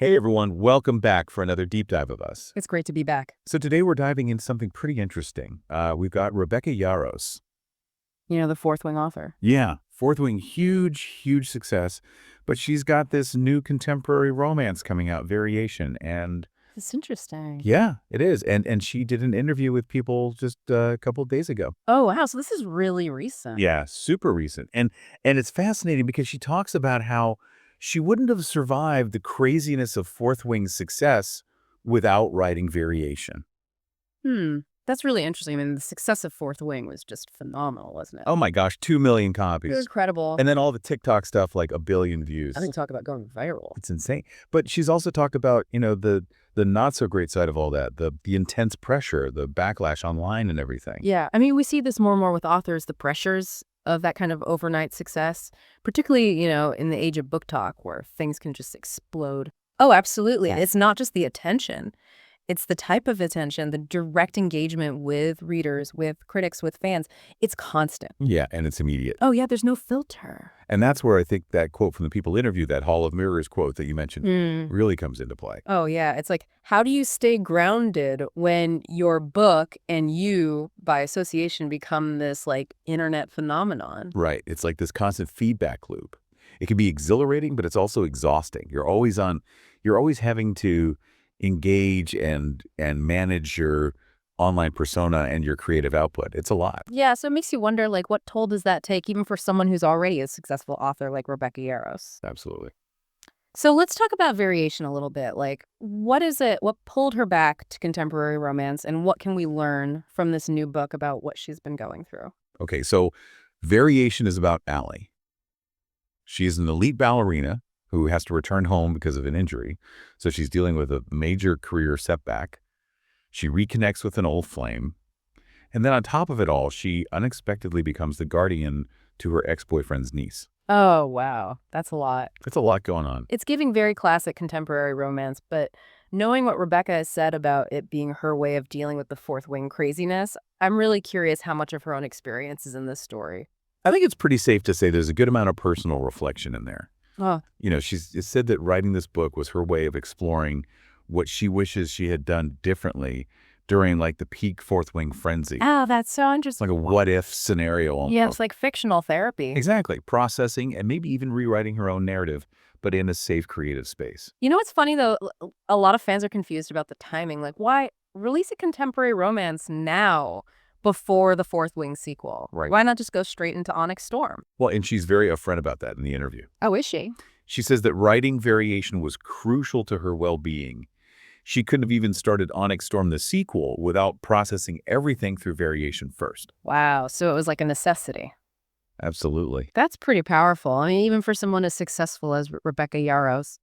Hey everyone, welcome back for another deep dive of us. It's great to be back. So today we're diving into something pretty interesting. We've got Rebecca Yarros. You know, the fourth wing author. Yeah, Fourth Wing, huge success, but she's got this new contemporary romance coming out, Variation, and It's interesting. yeah, it is. And she did an interview with people just a couple of days ago. Oh, wow. So this is really recent. Yeah, super recent. And it's fascinating because she talks about how she wouldn't have survived the craziness of Fourth Wing's success without writing Variation. That's really interesting. I mean, the success of Fourth Wing was just phenomenal, wasn't it? Oh my gosh, 2 million It was copies. incredible. And then all the TikTok stuff, like 1 billion views. I think talk about going viral. It's insane. But she's also talked about, the not so great side of all that, the intense pressure, the backlash online and everything. Yeah. I mean, we see this more and more with authors, the pressures of that kind of overnight success, particularly, in the age of book talk where things can just explode. Oh, absolutely. And it's not just the attention. It's the type of attention, the direct engagement with readers, with critics, with fans. It's constant. Yeah, and it's immediate. Oh, yeah, there's no filter. And that's where I think that quote from the people interviewed, that Hall of Mirrors quote that you mentioned, really comes into play. Oh, yeah. It's like, how do you stay grounded when your book and you, by association, become this, internet phenomenon? Right. It's like this constant feedback loop. It can be exhilarating, but it's also exhausting. You're always having to engage and manage your online persona and your creative output. It's a lot. Yeah, so it makes you wonder, what toll does that take, even for someone who's already a successful author like Rebecca Yarros? Absolutely. So let's talk about Variation a little bit. What is it? What pulled her back to contemporary romance, and what can we learn from this new book about what she's been going through? Okay, so Variation is about Allie. She is an elite ballerina who has to return home because of an injury. So she's dealing with a major career setback. She reconnects with an old flame. And then on top of it all, she unexpectedly becomes the guardian to her ex-boyfriend's niece. Oh, wow. That's a lot. It's a lot going on. It's giving very classic contemporary romance, but knowing what Rebecca has said about it being her way of dealing with the Fourth Wing craziness, I'm really curious how much of her own experience is in this story. I think it's pretty safe to say there's a good amount of personal reflection in there. Oh, She's said that writing this book was her way of exploring what she wishes she had done differently during the peak Fourth Wing frenzy. oh, that's so interesting. Like a what-if scenario almost. Yeah, it's like fictional therapy. Exactly. Processing and maybe even rewriting her own narrative, but in a safe creative space. You know what's funny, though? A lot of fans are confused about the timing. Why release a contemporary romance now before the Fourth Wing sequel? Right. Why not just go straight into Onyx Storm? Well, and she's very upfront about that in the interview. Oh, is she? She says that writing Variation was crucial to her well-being. She couldn't have even started Onyx Storm, the sequel, without processing everything through Variation first. Wow, so it was like a necessity. Absolutely. That's pretty powerful. I mean, even for someone as successful as Rebecca Yarros,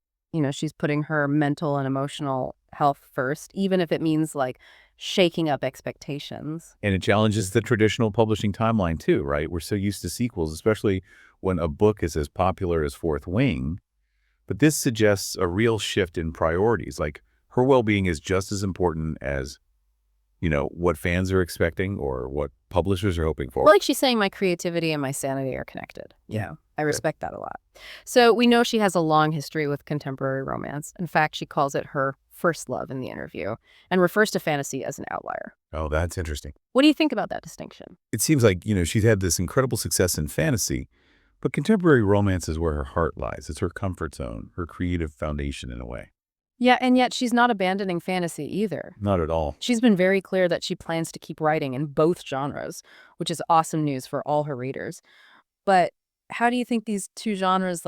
she's putting her mental and emotional health first, even if it means shaking up expectations. And it challenges the traditional publishing timeline too, right? We're so used to sequels, especially when a book is as popular as Fourth Wing. But this suggests a real shift in priorities. Her well-being is just as important as, what fans are expecting or what publishers are hoping for. Well, she's saying my creativity and my sanity are connected. Yeah. I respect that a lot. So we know she has a long history with contemporary romance. In fact, she calls it her first love in the interview and refers to fantasy as an outlier. Oh, that's interesting. What do you think about that distinction? It seems like, she's had this incredible success in fantasy, but contemporary romance is where her heart lies. It's her comfort zone, her creative foundation in a way. Yeah, and yet she's not abandoning fantasy either. Not at all. She's been very clear that she plans to keep writing in both genres, which is awesome news for all her readers. But how do you think these two genres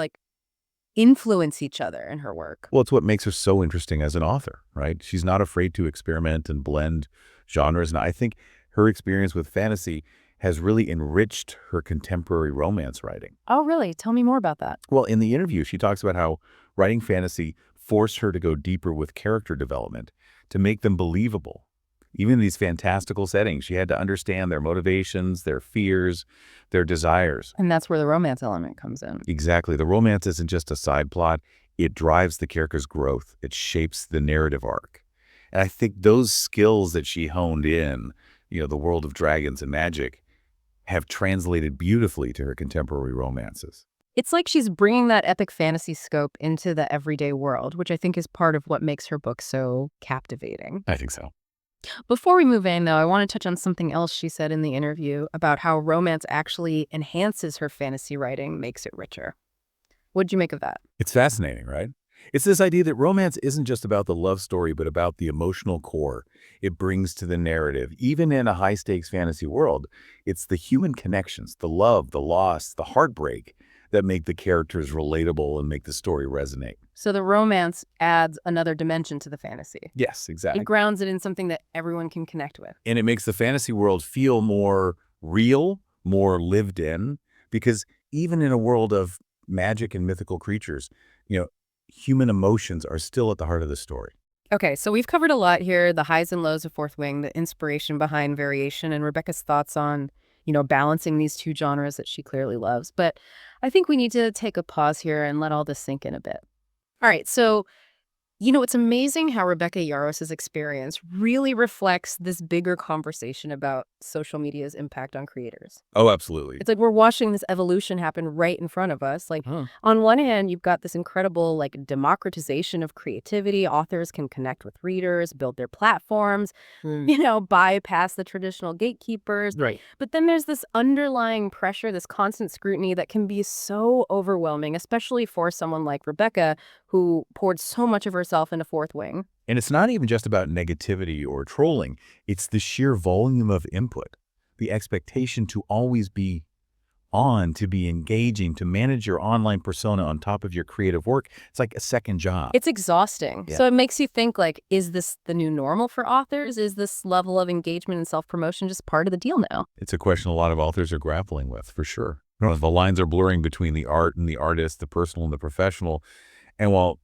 influence each other in her work? Well, it's what makes her so interesting as an author, right? She's not afraid to experiment and blend genres. And I think her experience with fantasy has really enriched her contemporary romance writing. Oh, really? Tell me more about that. Well, in the interview, she talks about how writing fantasy forced her to go deeper with character development to make them believable. Even in these fantastical settings, she had to understand their motivations, their fears, their desires. And that's where the romance element comes in. Exactly. The romance isn't just a side plot. It drives the character's growth. It shapes the narrative arc. And I think those skills that she honed in, the world of dragons and magic, have translated beautifully to her contemporary romances. It's like she's bringing that epic fantasy scope into the everyday world, which I think is part of what makes her book so captivating. I think so. Before we move in, though, I want to touch on something else she said in the interview about how romance actually enhances her fantasy writing, makes it richer. What'd you make of that? It's fascinating, right? It's this idea that romance isn't just about the love story, but about the emotional core it brings to the narrative. Even in a high-stakes fantasy world, it's the human connections, the love, the loss, the heartbreak that make the characters relatable and make the story resonate. So the romance adds another dimension to the fantasy. Yes, It exactly. grounds it in something that everyone can connect with. And it makes the fantasy world feel more real, more lived in, because even in a world of magic and mythical creatures, human emotions are still at the heart of the story. Okay, so we've covered a lot here, the highs and lows of Fourth Wing, the inspiration behind variation, and Rebecca's thoughts on, balancing these two genres that she clearly loves. But I think we need to take a pause here and let all this sink in a bit. All right, so it's amazing how Rebecca Yarros' experience really reflects this bigger conversation about social media's impact on creators. Oh, absolutely. It's like we're watching this evolution happen right in front of us. Like, Huh. on one hand, you've got this incredible, democratization of creativity. Authors can connect with readers, build their platforms, bypass the traditional gatekeepers. Right. But then there's this underlying pressure, this constant scrutiny that can be so overwhelming, especially for someone like Rebecca, who poured so much of herself into Fourth Wing. And it's not even just about negativity or trolling. It's the sheer volume of input, the expectation to always be on, to be engaging, to manage your online persona on top of your creative work. It's like a second job. It's exhausting. Yeah. So it makes you think, is this the new normal for authors? Is this level of engagement and self-promotion just part of the deal now? It's a question a lot of authors are grappling with, for sure. The lines are blurring between the art and the artist, the personal and the professional. And while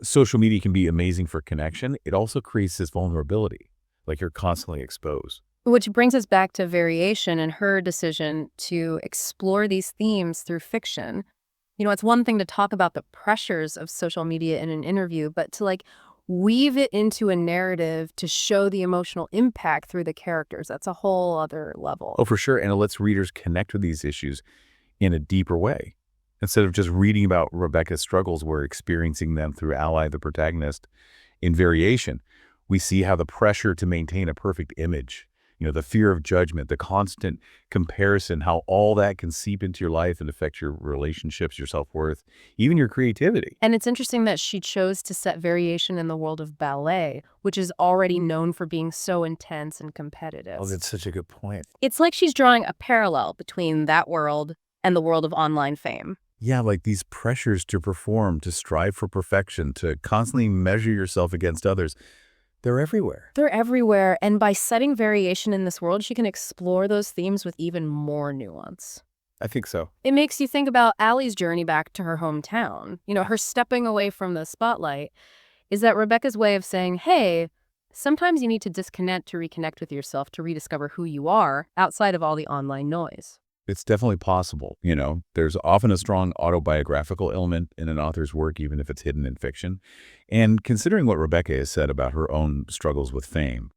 social media can be amazing for connection, it also creates this vulnerability, like you're constantly exposed. Which brings us back to Variation and her decision to explore these themes through fiction. It's one thing to talk about the pressures of social media in an interview, but to weave it into a narrative to show the emotional impact through the characters, that's a whole other level. Oh, for sure. And it lets readers connect with these issues in a deeper way. Instead of just reading about Rebecca's struggles, we're experiencing them through Ally, the protagonist. In Variation, we see how the pressure to maintain a perfect image, the fear of judgment, the constant comparison, how all that can seep into your life and affect your relationships, your self-worth, even your creativity. And it's interesting that she chose to set Variation in the world of ballet, which is already known for being so intense and competitive. Oh, that's such a good point. It's like she's drawing a parallel between that world and the world of online fame. Yeah, like these pressures to perform, to strive for perfection, to constantly measure yourself against others, they're everywhere. They're everywhere, and by setting Variation in this world, she can explore those themes with even more nuance. I think so. It makes you think about Allie's journey back to her hometown. Her stepping away from the spotlight. Is that Rebecca's way of saying, hey, sometimes you need to disconnect to reconnect with yourself, to rediscover who you are outside of all the online noise. It's definitely possible. There's often a strong autobiographical element in an author's work, even if it's hidden in fiction. And considering what Rebecca has said about her own struggles with fame,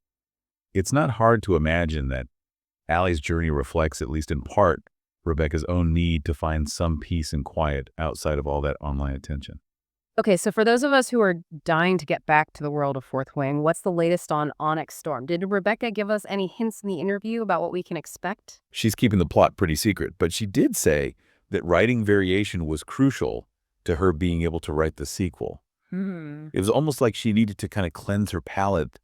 it's not hard to imagine that Allie's journey reflects, at least in part, Rebecca's own need to find some peace and quiet outside of all that online attention. Okay, so for those of us who are dying to get back to the world of Fourth Wing, what's the latest on Onyx Storm? Did Rebecca give us any hints in the interview about what we can expect? She's keeping the plot pretty secret, but she did say that writing Variation was crucial to her being able to write the sequel. It was almost like she needed to kind of cleanse her palate,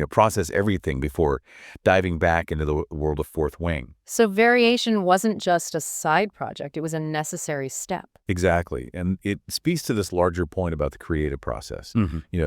process everything before diving back into the world of Fourth Wing. So Variation wasn't just a side project, it was a necessary step. Exactly. And it speaks to this larger point about the creative process.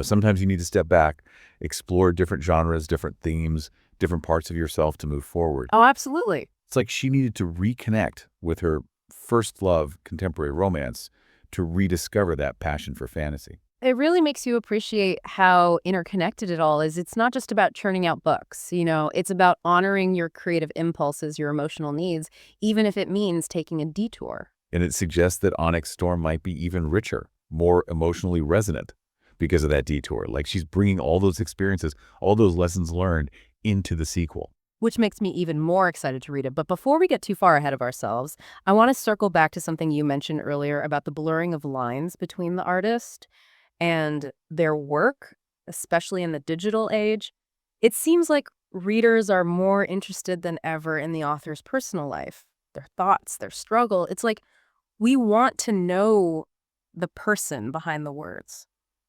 Sometimes you need to step back, explore different genres, different themes, different parts of yourself to move forward. Oh, absolutely. It's like she needed to reconnect with her first love, contemporary romance, to rediscover that passion for fantasy. It really makes you appreciate how interconnected it all is. It's not just about churning out books, it's about honoring your creative impulses, your emotional needs, even if it means taking a detour. And it suggests that Onyx Storm might be even richer, more emotionally resonant because of that detour. Like she's bringing all those experiences, all those lessons learned into the sequel. which makes me even more excited to read it. But before we get too far ahead of ourselves, I want to circle back to something you mentioned earlier about the blurring of lines between the artist and their work, especially in the digital age. It seems like readers are more interested than ever in the author's personal life, their thoughts, their struggle. It's like we want to know the person behind the words.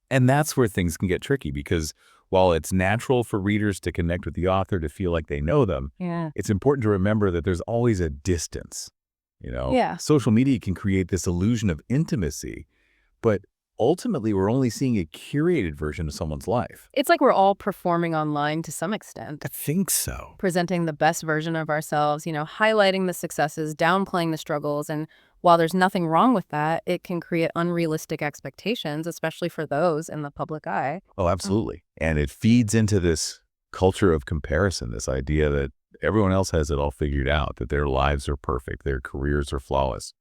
And that's where things can get tricky because while it's natural for readers to connect with the author to feel like they know them, Yeah. it's important to remember that there's always a distance. Yeah. Social media can create this illusion of intimacy, but ultimately we're only seeing a curated version of someone's life. It's like we're all performing online to some extent, I think so. presenting the best version of ourselves, highlighting the successes, downplaying the struggles. And while there's nothing wrong with that, it can create unrealistic expectations, especially for those in the public eye. Oh, absolutely. And it feeds into this culture of comparison, this idea that everyone else has it all figured out, that their lives are perfect, their careers are flawless.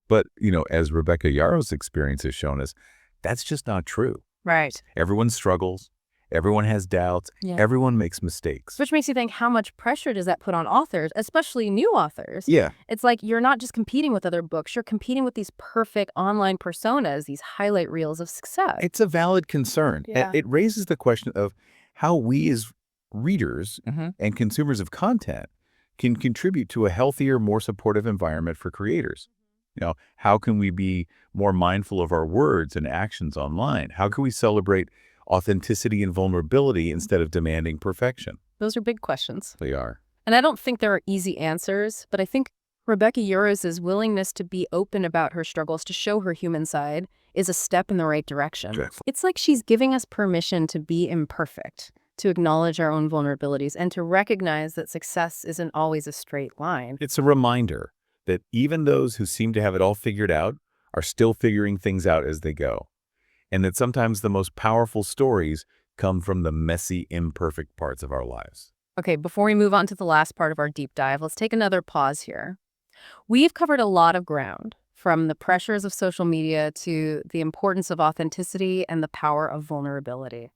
But, as Rebecca Yarros' experience has shown us, that's just not true. Right. Everyone struggles. Everyone has doubts. Yeah. Everyone makes mistakes. Which makes you think, how much pressure does that put on authors, especially new authors? Yeah. It's like you're not just competing with other books, you're competing with these perfect online personas, these highlight reels of success. It's a valid concern. Yeah. It raises the question of how we as readers and consumers of content can contribute to a healthier, more supportive environment for creators. How can we be more mindful of our words and actions online? How can we celebrate authenticity and vulnerability instead of demanding perfection? Those are big questions. They are. And I don't think there are easy answers, but I think Rebecca Yarros' willingness to be open about her struggles, to show her human side, is a step in the right direction. Exactly. It's like she's giving us permission to be imperfect, to acknowledge our own vulnerabilities, and to recognize that success isn't always a straight line. It's a reminder that even those who seem to have it all figured out are still figuring things out as they go. And that sometimes the most powerful stories come from the messy, imperfect parts of our lives. Okay, before we move on to the last part of our deep dive, let's take another pause here. We've covered a lot of ground, from the pressures of social media to the importance of authenticity and the power of vulnerability.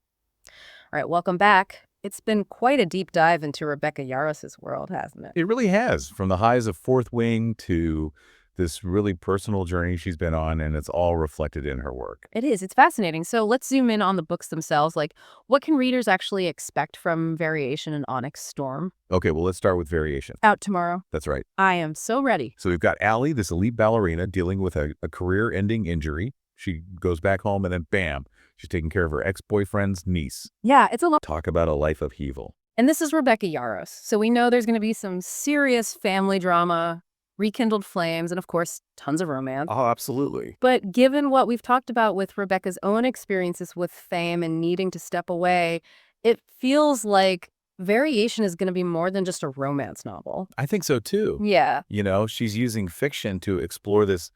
All right, welcome back. It's been quite a deep dive into Rebecca Yarros' world, hasn't it? It really has, from the highs of Fourth Wing to this really personal journey she's been on, and it's all reflected in her work. It is. It's fascinating. So let's zoom in on the books themselves. Like, what can readers actually expect from Variation and Onyx Storm? Okay, well, let's start with Variation. Out tomorrow. That's right. I am so ready. So we've got Allie, this elite ballerina, dealing with a career-ending injury. She goes back home, and then bam, she's taking care of her ex-boyfriend's niece. Yeah, it's a lot. Talk about a life of upheaval. And this is Rebecca Yarros. So we know there's going to be some serious family drama, rekindled flames, and of course, tons of romance. Oh, absolutely. But given what we've talked about with Rebecca's own experiences with fame and needing to step away, it feels like Variation is going to be more than just a romance novel. I think so, too. Yeah. She's using fiction to explore this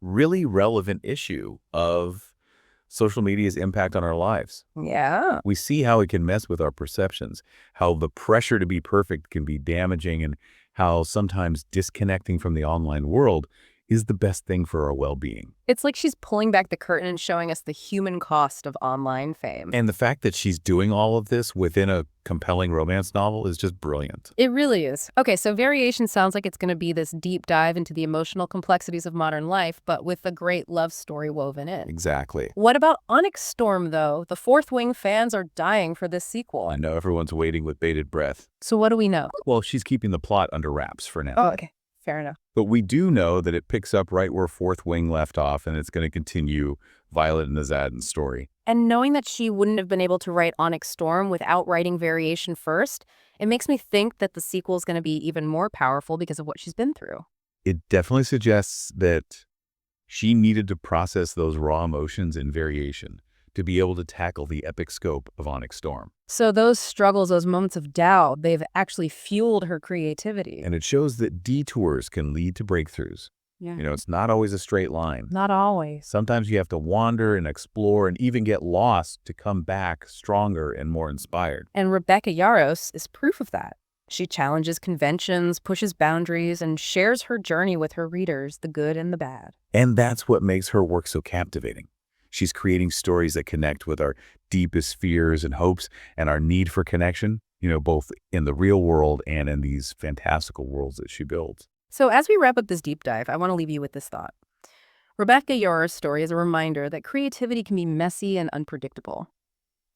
really relevant issue of social media's impact on our lives. Yeah. We see how it can mess with our perceptions, how the pressure to be perfect can be damaging, and how sometimes disconnecting from the online world is the best thing for our well-being. It's like she's pulling back the curtain and showing us the human cost of online fame. And the fact that she's doing all of this within a compelling romance novel is just brilliant. It really is. Okay, so Variation sounds like it's going to be this deep dive into the emotional complexities of modern life, but with a great love story woven in. Exactly. What about Onyx Storm, though? The Fourth Wing fans are dying for this sequel. I know everyone's waiting with bated breath. So what do we know? Well, she's keeping the plot under wraps for now. Oh, okay. Fair enough. But we do know that it picks up right where Fourth Wing left off, and it's going to continue Violet and Azadin's story. And knowing that she wouldn't have been able to write Onyx Storm without writing Variation first, it makes me think that the sequel is going to be even more powerful because of what she's been through. It definitely suggests that she needed to process those raw emotions in Variation to be able to tackle the epic scope of Onyx Storm. So those struggles, those moments of doubt, they've actually fueled her creativity. And it shows that detours can lead to breakthroughs. Yeah. It's not always a straight line. Not always. Sometimes you have to wander and explore and even get lost to come back stronger and more inspired. And Rebecca Yarros is proof of that. She challenges conventions, pushes boundaries, and shares her journey with her readers, the good and the bad. And that's what makes her work so captivating. She's creating stories that connect with our deepest fears and hopes and our need for connection. both in the real world and in these fantastical worlds that she builds. So as we wrap up this deep dive, I want to leave you with this thought. Rebecca Yarros' story is a reminder that creativity can be messy and unpredictable.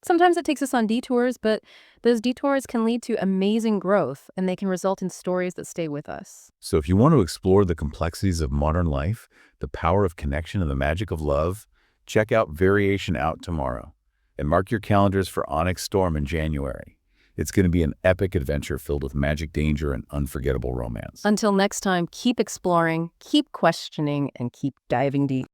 Sometimes it takes us on detours, but those detours can lead to amazing growth, and they can result in stories that stay with us. So if you want to explore the complexities of modern life, the power of connection, and the magic of love, check out Variation out tomorrow. And mark your calendars for Onyx Storm in January. It's going to be an epic adventure filled with magic, danger, and unforgettable romance. Until next time, keep exploring, keep questioning, and keep diving deep.